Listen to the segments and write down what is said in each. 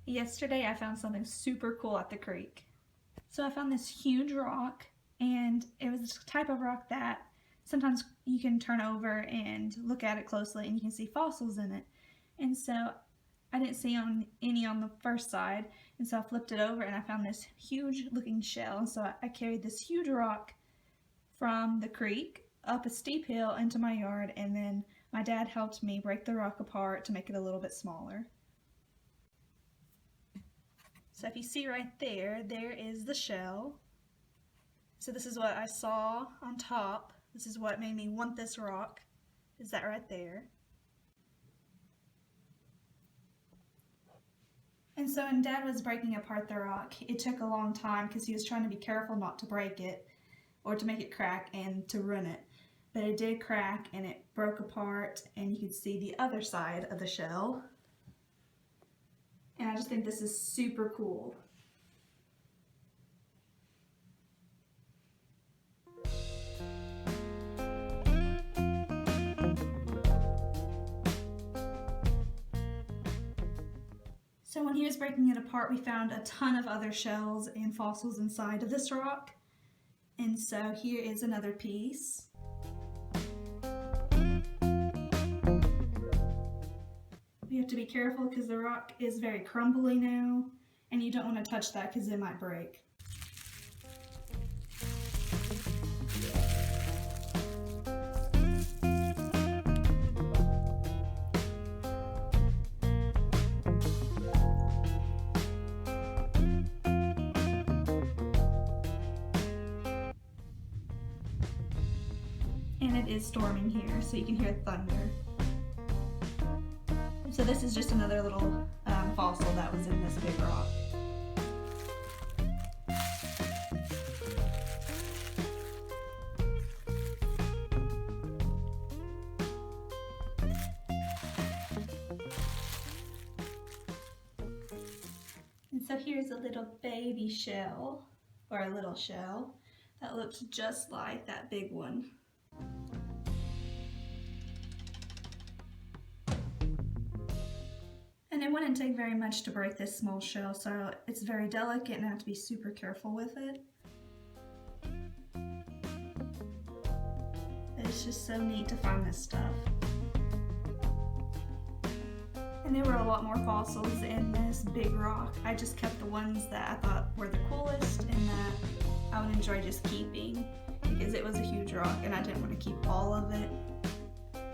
Yesterday I found something super cool at the creek. So I found this huge rock, and it was this type of rock that sometimes you can turn over and look at it closely and you can see fossils in it. And so I didn't see any on the first side, and so I flipped it over and I found this huge looking shell. And so I carried this huge rock from the creek up a steep hill into my yard, and then my dad helped me break the rock apart to make it a little bit smaller. So if you see right there, there is the shell. So this is what I saw on top. This is what made me want this rock, is that right there. And so when Dad was breaking apart the rock, it took a long time because he was trying to be careful not to break it or to make it crack and to ruin it. But it did crack and it broke apart, and you could see the other side of the shell. And I just think this is super cool. So when he was breaking it apart, we found a ton of other shells and fossils inside of this rock. And so here is another piece. You have to be careful because the rock is very crumbly now, and you don't want to touch that because it might break. And it is storming here, so you can hear thunder. So this is just another little fossil that was in this big rock. And so here's a little baby shell, or a little shell, that looks just like that big one. And it wouldn't take very much to break this small shell, so it's very delicate and I have to be super careful with it. It's just so neat to find this stuff. And there were a lot more fossils in this big rock. I just kept the ones that I thought were the coolest and that I would enjoy just keeping, because it was a huge rock and I didn't want to keep all of it.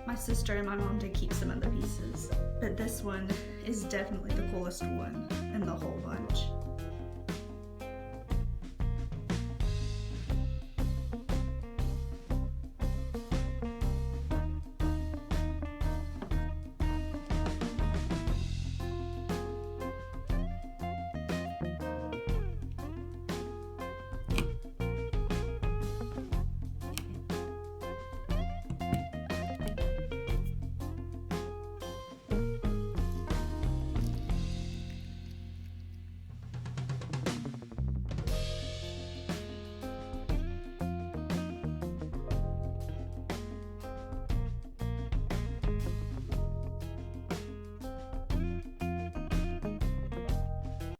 My sister and my mom did keep some other pieces, but this one is definitely the coolest one in the whole bunch.